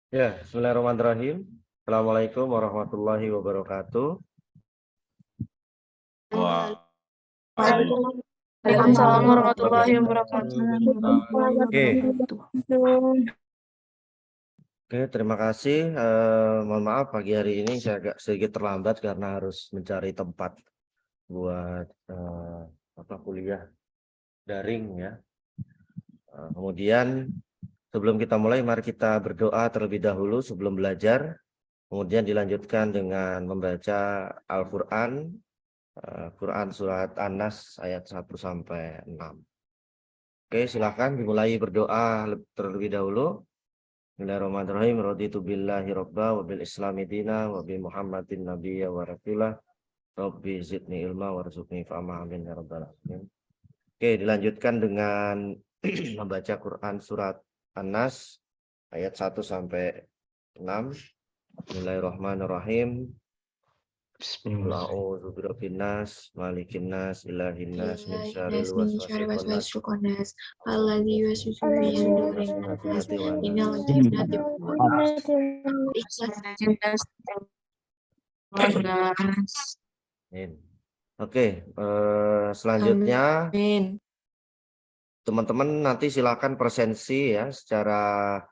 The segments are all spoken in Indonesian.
Ya, bismillahirrahmanirrahim. Assalamualaikum warahmatullahi wabarakatuh. Waalaikumsalam warahmatullahi wabarakatuh. Oke, terima kasih. Mohon maaf pagi hari ini saya agak sedikit terlambat karena harus mencari tempat buat kuliah daring ya. Kemudian sebelum kita mulai, mari kita berdoa terlebih dahulu sebelum belajar. Kemudian dilanjutkan dengan membaca Al-Quran. Quran surat An-Nas ayat 1 sampai 6. Oke, silakan dimulai berdoa terlebih dahulu. Bismillahirrahmanirrahim. Raditu billahi robba wa bil islami dina wa bi Muhammadin nabiyya wa rasulah. Rabbi zidni ilma warzuqni fahma amin ya rabbal alamin. Oke, dilanjutkan dengan membaca Quran surat An-Nas ayat 1 sampai 6. Bismillahirrahmanirrahim. A'udzu birabbin nas, malikin nas, ilahin nas, min syarril waswasil khannas, alladzi yuwaswisu fi sudurin nas, minal jinnati wan nas. Oke, selanjutnya teman-teman nanti silakan presensi ya secara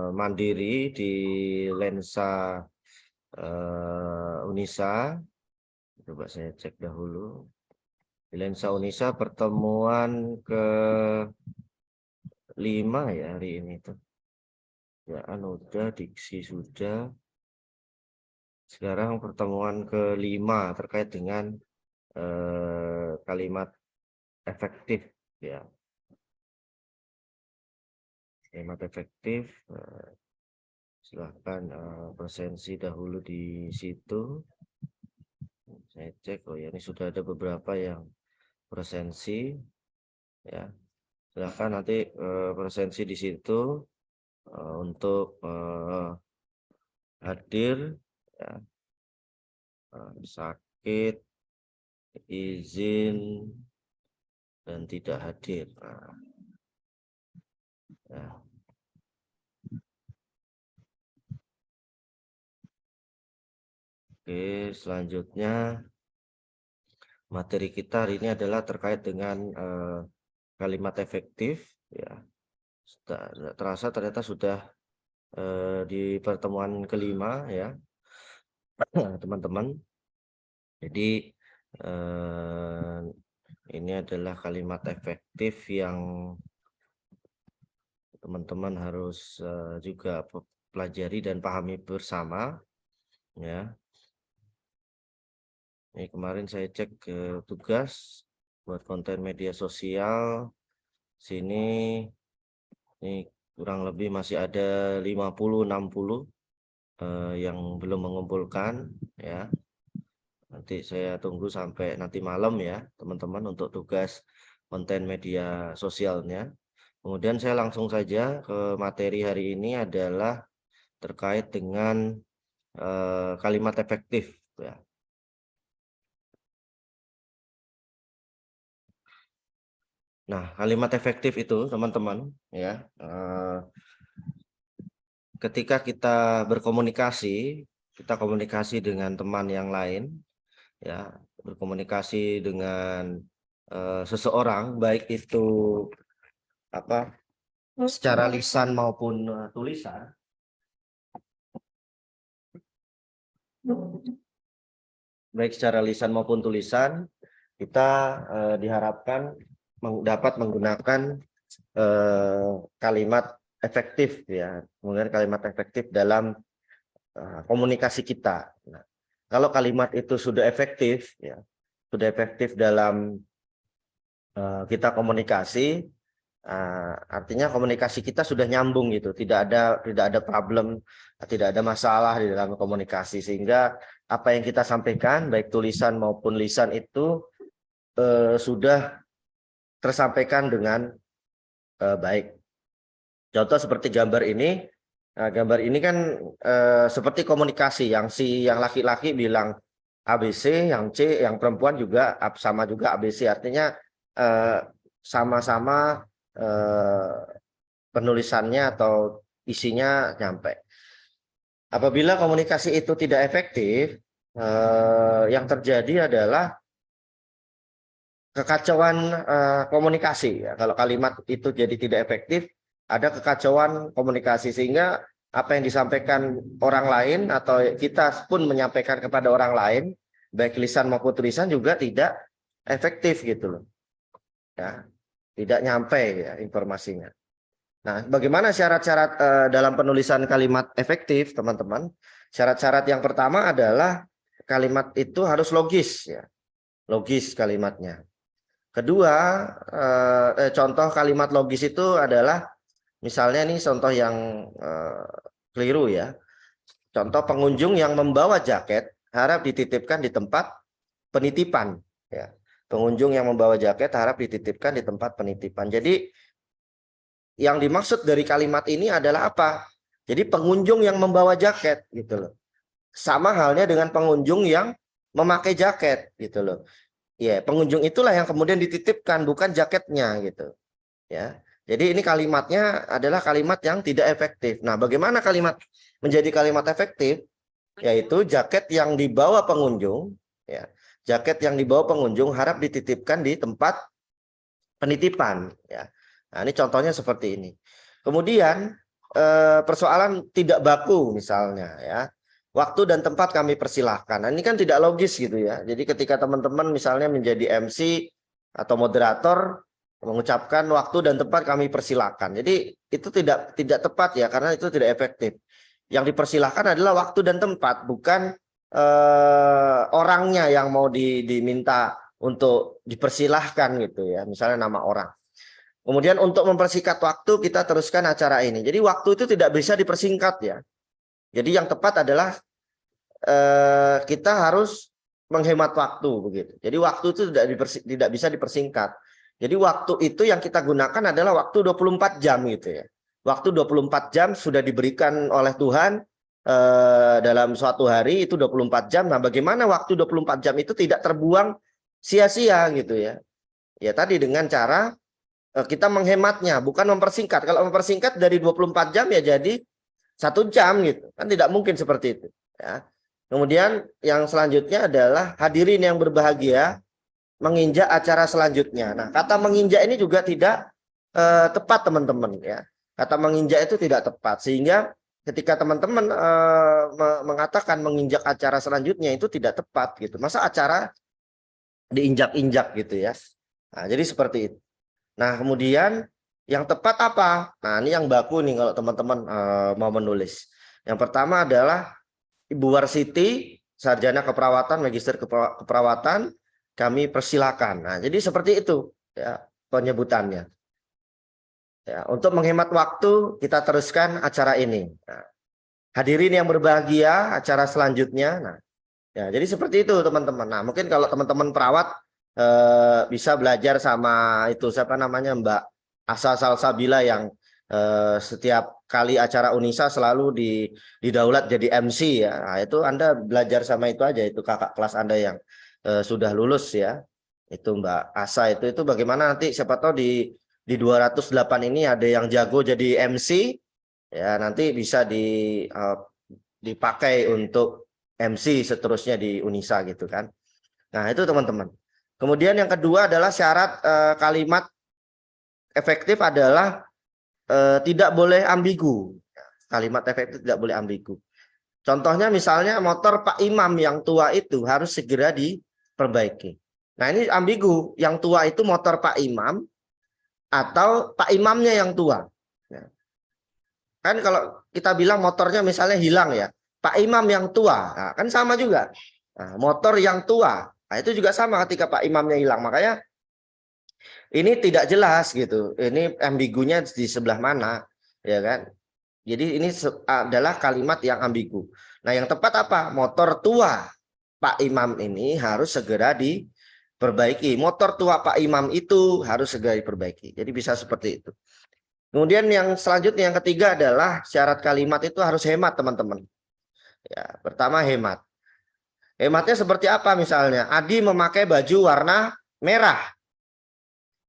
mandiri di lensa Unisa. Coba saya cek dahulu. Di lensa Unisa pertemuan ke-5 ya hari ini tuh. Ya, udah, diksi sudah. Sekarang pertemuan ke-5 terkait dengan kalimat efektif ya. Kalimat efektif. Silahkan presensi dahulu di situ. Saya cek, oh ya ini sudah ada beberapa yang presensi ya. Silahkan nanti presensi di situ untuk hadir ya. Sakit, izin, dan tidak hadir. Ya. Oke, selanjutnya materi kita hari ini adalah terkait dengan kalimat efektif ya. Terasa ternyata sudah di pertemuan ke-5 ya teman-teman. Jadi ini adalah kalimat efektif yang teman-teman harus juga pelajari dan pahami bersama ya. Ini kemarin saya cek ke tugas buat konten media sosial. Sini ini kurang lebih masih ada 50-60 yang belum mengumpulkan ya. Nanti saya tunggu sampai nanti malam ya teman-teman untuk tugas konten media sosialnya. Kemudian saya langsung saja ke materi hari ini adalah terkait dengan kalimat efektif ya. Nah, kalimat efektif itu teman-teman ya, ketika kita berkomunikasi, kita komunikasi dengan teman yang lain ya, berkomunikasi dengan seseorang baik itu secara lisan maupun tulisan. Baik secara lisan maupun tulisan, kita diharapkan dapat menggunakan kalimat efektif ya, kemudian kalimat efektif dalam komunikasi kita. Nah, kalau kalimat itu sudah efektif ya, sudah efektif dalam kita komunikasi, artinya komunikasi kita sudah nyambung gitu, tidak ada problem, tidak ada masalah di dalam komunikasi, sehingga apa yang kita sampaikan baik tulisan maupun lisan itu sudah tersampaikan dengan baik. Contoh seperti gambar ini. Nah, gambar ini kan seperti komunikasi yang yang laki-laki bilang ABC, yang C, yang perempuan juga sama juga ABC, artinya sama-sama penulisannya atau isinya nyampe. Apabila komunikasi itu tidak efektif, yang terjadi adalah kekacauan komunikasi ya. Kalau kalimat itu jadi tidak efektif, ada kekacauan komunikasi sehingga apa yang disampaikan orang lain atau kita pun menyampaikan kepada orang lain, baik lisan maupun tulisan juga tidak efektif gitu loh. Ya, tidak nyampe ya informasinya. Nah, bagaimana syarat-syarat dalam penulisan kalimat efektif, teman-teman? Syarat-syarat yang pertama adalah kalimat itu harus logis ya. Logis kalimatnya. Kedua, contoh kalimat logis itu adalah misalnya nih contoh yang keliru ya. Contoh pengunjung yang membawa jaket harap dititipkan di tempat penitipan ya. Pengunjung yang membawa jaket harap dititipkan di tempat penitipan. Jadi yang dimaksud dari kalimat ini adalah apa? Jadi pengunjung yang membawa jaket gitu loh. Sama halnya dengan pengunjung yang memakai jaket gitu loh. Ya, pengunjung itulah yang kemudian dititipkan, bukan jaketnya gitu. Ya. Jadi ini kalimatnya adalah kalimat yang tidak efektif. Nah, bagaimana kalimat menjadi kalimat efektif? Yaitu jaket yang dibawa pengunjung, ya. Jaket yang dibawa pengunjung harap dititipkan di tempat penitipan, ya. Nah, ini contohnya seperti ini. Kemudian persoalan tidak baku misalnya ya. Waktu dan tempat kami persilahkan. Nah, ini kan tidak logis gitu ya. Jadi ketika teman-teman misalnya menjadi MC atau moderator mengucapkan waktu dan tempat kami persilahkan. Jadi itu tidak tepat ya karena itu tidak efektif. Yang dipersilahkan adalah waktu dan tempat, bukan orangnya yang mau diminta untuk dipersilahkan gitu ya. Misalnya nama orang. Kemudian untuk mempersingkat waktu kita teruskan acara ini. Jadi waktu itu tidak bisa dipersingkat ya. Jadi yang tepat adalah kita harus menghemat waktu begitu. Jadi waktu itu tidak bisa dipersingkat. Jadi waktu itu yang kita gunakan adalah waktu 24 jam gitu ya. Waktu 24 jam sudah diberikan oleh Tuhan dalam suatu hari itu 24 jam. Nah, bagaimana waktu 24 jam itu tidak terbuang sia-sia gitu ya. Ya tadi dengan cara kita menghematnya, bukan mempersingkat. Kalau mempersingkat dari 24 jam ya jadi 1 jam gitu. Kan tidak mungkin seperti itu. Ya. Kemudian yang selanjutnya adalah hadirin yang berbahagia menginjak acara selanjutnya. Nah, kata menginjak ini juga tidak tepat teman-teman ya. Kata menginjak itu tidak tepat sehingga ketika teman-teman mengatakan menginjak acara selanjutnya itu tidak tepat gitu. Masa acara diinjak-injak gitu ya. Nah, jadi seperti itu. Nah, kemudian yang tepat apa? Nah, ini yang baku nih kalau teman-teman mau menulis. Yang pertama adalah Ibu Warsiti, sarjana keperawatan, magister keperawatan, kami persilakan. Nah, jadi seperti itu ya penyebutannya. Ya, untuk menghemat waktu kita teruskan acara ini. Nah, hadirin yang berbahagia acara selanjutnya. Nah, ya jadi seperti itu teman-teman. Nah, mungkin kalau teman-teman perawat bisa belajar sama itu siapa namanya Mbak Asa Salsabila yang setiap kali acara Unisa selalu didaulat jadi MC ya. Nah, itu Anda belajar sama itu aja, itu kakak kelas Anda yang sudah lulus ya. Itu Mbak Asa itu bagaimana nanti siapa tahu di 208 ini ada yang jago jadi MC ya, nanti bisa dipakai untuk MC seterusnya di Unisa gitu kan. Nah, itu teman-teman. Kemudian yang kedua adalah syarat kalimat efektif adalah tidak boleh ambigu. Kalimat efektif tidak boleh ambigu. Contohnya misalnya motor Pak Imam yang tua itu harus segera diperbaiki. Nah, ini ambigu. Yang tua itu motor Pak Imam atau Pak Imamnya yang tua. Nah, kan kalau kita bilang motornya misalnya hilang ya, Pak Imam yang tua, nah, kan sama juga. Nah, motor yang tua. Nah, itu juga sama ketika Pak Imamnya hilang. Makanya ini tidak jelas gitu. Ini ambigunya di sebelah mana, ya kan? Jadi ini adalah kalimat yang ambigu. Nah, yang tepat apa? Motor tua Pak Imam ini harus segera diperbaiki. Motor tua Pak Imam itu harus segera diperbaiki. Jadi bisa seperti itu. Kemudian yang selanjutnya yang ketiga adalah syarat kalimat itu harus hemat, teman-teman. Ya, pertama hemat. Hematnya seperti apa misalnya? Adi memakai baju warna merah.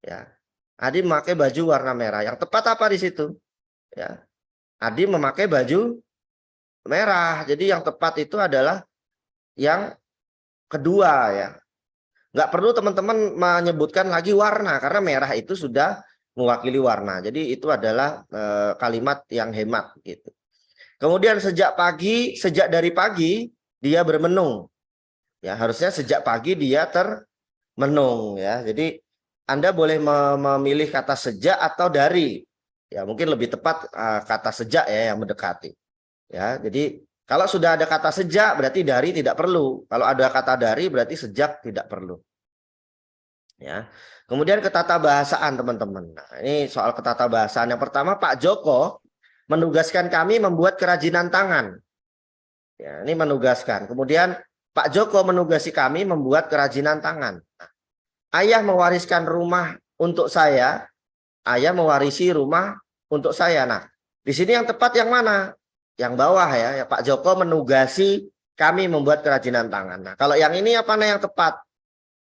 Ya. Adi memakai baju warna merah. Yang tepat apa di situ? Ya. Adi memakai baju merah. Jadi yang tepat itu adalah yang kedua ya. Nggak perlu teman-teman menyebutkan lagi warna karena merah itu sudah mewakili warna. Jadi itu adalah kalimat yang hemat gitu. Kemudian sejak dari pagi dia bermenung. Ya, harusnya sejak pagi dia termenung ya. Jadi Anda boleh memilih kata sejak atau dari. Ya, mungkin lebih tepat kata sejak ya yang mendekati. Ya, jadi kalau sudah ada kata sejak berarti dari tidak perlu. Kalau ada kata dari berarti sejak tidak perlu. Ya. Kemudian ketatabahasaan teman-teman. Nah, ini soal ketatabahasaan. Yang pertama Pak Joko menugaskan kami membuat kerajinan tangan. Ya, ini menugaskan. Kemudian Pak Joko menugasi kami membuat kerajinan tangan. Ayah mewariskan rumah untuk saya. Ayah mewarisi rumah untuk saya. Nah, di sini yang tepat yang mana? Yang bawah ya. Pak Joko menugasi kami membuat kerajinan tangan. Nah, kalau yang ini apa yang tepat?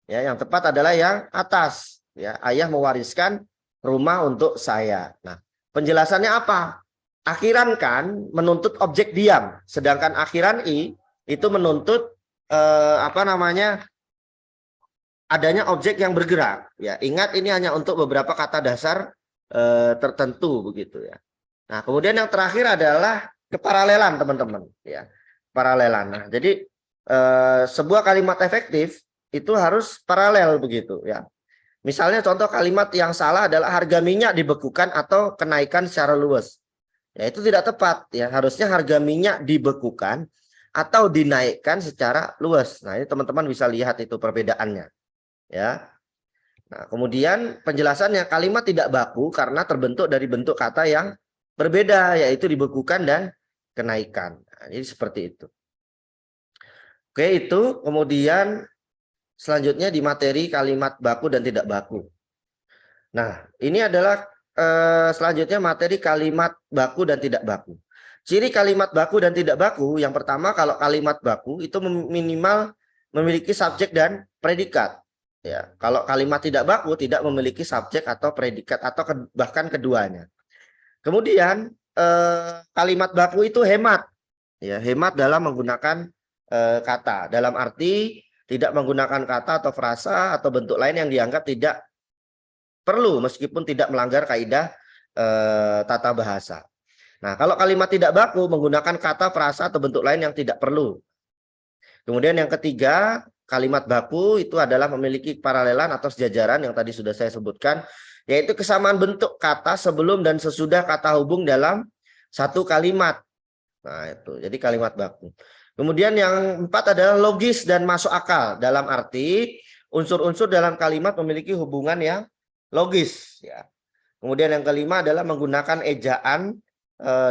Ya, yang tepat adalah yang atas. Ya, ayah mewariskan rumah untuk saya. Nah, penjelasannya apa? Akhiran kan menuntut objek diam, sedangkan akhiran i itu menuntut adanya objek yang bergerak. Ya, ingat ini hanya untuk beberapa kata dasar tertentu begitu ya. Nah, kemudian yang terakhir adalah keparalelan teman-teman. Ya, paralelan. Nah, jadi sebuah kalimat efektif itu harus paralel begitu ya. Misalnya contoh kalimat yang salah adalah harga minyak dibekukan atau kenaikan secara luas. Ya, itu tidak tepat ya. Harusnya harga minyak dibekukan atau dinaikkan secara luas. Nah, ini teman-teman bisa lihat itu perbedaannya. Ya. Nah, kemudian penjelasannya kalimat tidak baku karena terbentuk dari bentuk kata yang berbeda, yaitu dibekukan dan kenaikan. Nah, ini seperti itu. Oke, itu kemudian selanjutnya di materi kalimat baku dan tidak baku. Nah, ini adalah selanjutnya materi kalimat baku dan tidak baku. Ciri kalimat baku dan tidak baku, yang pertama kalau kalimat baku itu minimal memiliki subjek dan predikat. Ya, kalau kalimat tidak baku tidak memiliki subjek atau predikat atau bahkan keduanya. Kemudian kalimat baku itu hemat. Ya, hemat dalam menggunakan kata. Dalam arti tidak menggunakan kata atau frasa atau bentuk lain yang dianggap tidak perlu meskipun tidak melanggar kaidah tata bahasa. Nah, kalau kalimat tidak baku menggunakan kata, frasa atau bentuk lain yang tidak perlu. Kemudian yang ketiga, kalimat baku itu adalah memiliki paralelan atau sejajaran yang tadi sudah saya sebutkan, yaitu kesamaan bentuk kata sebelum dan sesudah kata hubung dalam satu kalimat. Nah, itu. Jadi kalimat baku. Kemudian yang empat adalah logis dan masuk akal. Dalam arti unsur-unsur dalam kalimat memiliki hubungan yang logis. Ya. Kemudian yang kelima adalah menggunakan ejaan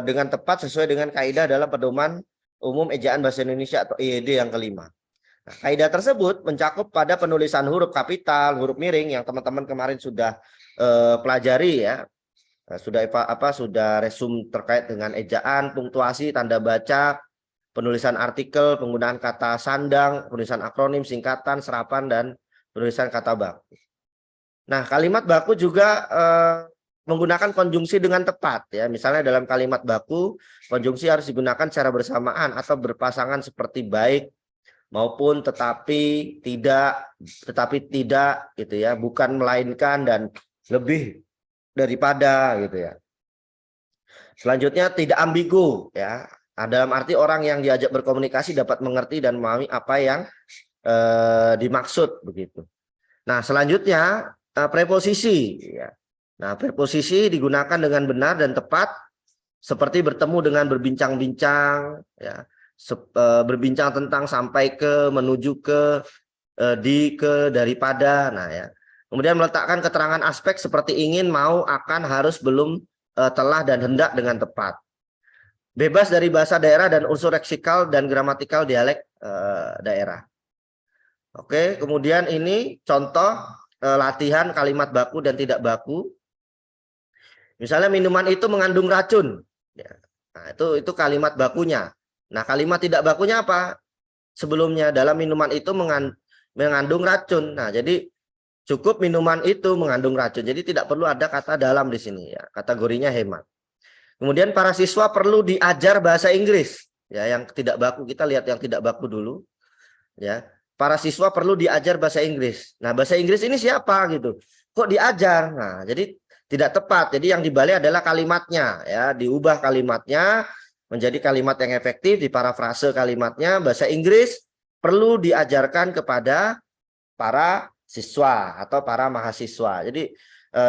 dengan tepat sesuai dengan kaidah dalam pedoman umum ejaan bahasa Indonesia atau IED yang kelima. Nah, kaidah tersebut mencakup pada penulisan huruf kapital, huruf miring yang teman-teman kemarin sudah pelajari ya. Sudah resum terkait dengan ejaan, punktuasi, tanda baca, penulisan artikel, penggunaan kata sandang, penulisan akronim, singkatan, serapan, dan penulisan kata baku. Nah, kalimat baku juga menggunakan konjungsi dengan tepat ya. Misalnya dalam kalimat baku, konjungsi harus digunakan secara bersamaan atau berpasangan seperti baik maupun tetapi tidak gitu ya, bukan melainkan dan lebih daripada gitu ya. Selanjutnya tidak ambigu ya. Nah, dalam arti orang yang diajak berkomunikasi dapat mengerti dan memahami apa yang dimaksud begitu. Nah, selanjutnya preposisi ya. Nah, preposisi digunakan dengan benar dan tepat seperti bertemu dengan berbincang-bincang ya. Berbincang tentang, sampai ke, menuju ke, di, ke, daripada. Nah ya. Kemudian meletakkan keterangan aspek seperti ingin, mau, akan, harus, belum, telah, dan hendak dengan tepat. Bebas dari bahasa daerah dan unsur leksikal dan gramatikal dialek daerah. Oke, kemudian ini contoh latihan kalimat baku dan tidak baku. Misalnya minuman itu mengandung racun. Ya. Nah, itu kalimat bakunya. Nah, kalimat tidak bakunya apa? Sebelumnya dalam minuman itu mengandung racun. Nah, jadi cukup minuman itu mengandung racun. Jadi tidak perlu ada kata dalam di sini ya. Kategorinya hemat. Kemudian para siswa perlu diajar bahasa Inggris. Ya, yang tidak baku kita lihat yang tidak baku dulu. Ya, para siswa perlu diajar bahasa Inggris. Nah, bahasa Inggris ini siapa gitu? Kok diajar? Nah, jadi tidak tepat. Jadi yang dibalik adalah kalimatnya, ya, diubah kalimatnya menjadi kalimat yang efektif, diparafrase kalimatnya. Bahasa Inggris perlu diajarkan kepada para siswa atau para mahasiswa. Jadi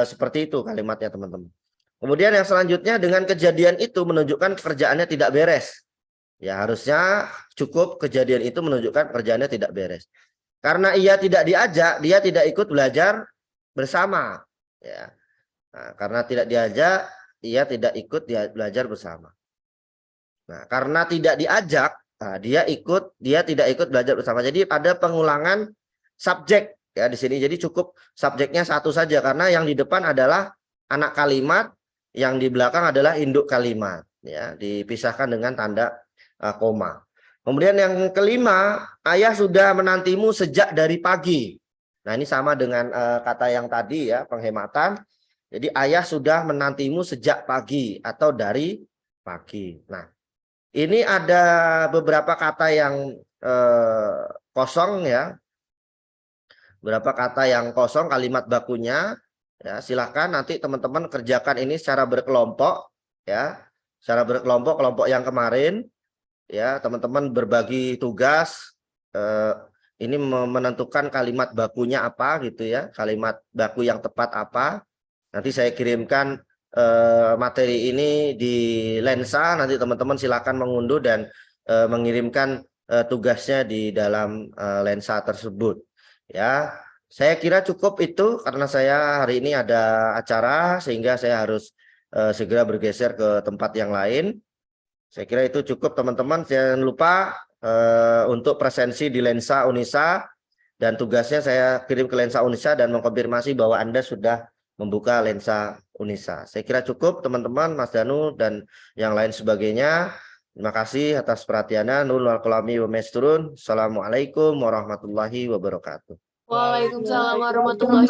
seperti itu kalimatnya, teman-teman. Kemudian yang selanjutnya, dengan kejadian itu menunjukkan pekerjaannya tidak beres. Ya, harusnya cukup kejadian itu menunjukkan pekerjaannya tidak beres. Karena ia tidak diajak, dia tidak ikut belajar bersama. Ya. Nah, karena tidak diajak, ia tidak ikut belajar bersama. Nah, karena tidak diajak, nah, dia tidak ikut belajar bersama. Jadi ada pengulangan subjek ya di sini. Jadi cukup subjeknya satu saja karena yang di depan adalah anak kalimat, yang di belakang adalah induk kalimat. Ya, dipisahkan dengan tanda koma. Kemudian yang kelima, ayah sudah menantimu sejak dari pagi. Nah, ini sama dengan kata yang tadi ya, penghematan. Jadi ayah sudah menantimu sejak pagi atau dari pagi. Nah, ini ada beberapa kata yang kosong ya. Beberapa kata yang kosong kalimat bakunya. Ya, silahkan nanti teman-teman kerjakan ini secara berkelompok ya. Secara berkelompok, kelompok yang kemarin ya, teman-teman berbagi tugas ini menentukan kalimat bakunya apa gitu ya, kalimat baku yang tepat apa. Nanti saya kirimkan materi ini di Lensa, nanti teman-teman silakan mengunduh dan mengirimkan tugasnya di dalam Lensa tersebut ya. Saya kira cukup itu karena saya hari ini ada acara sehingga saya harus segera bergeser ke tempat yang lain. Saya kira itu cukup, teman-teman. Jangan lupa untuk presensi di Lensa Unisa dan tugasnya saya kirim ke Lensa Unisa dan mengkonfirmasi bahwa Anda sudah membuka Lensa Unisa. Saya kira cukup, teman-teman, Mas Danu dan yang lain sebagainya. Terima kasih atas perhatiannya. Nurul wal qalami wa masturun. Assalamualaikum warahmatullahi wabarakatuh. Waalaikumsalam warahmatullahi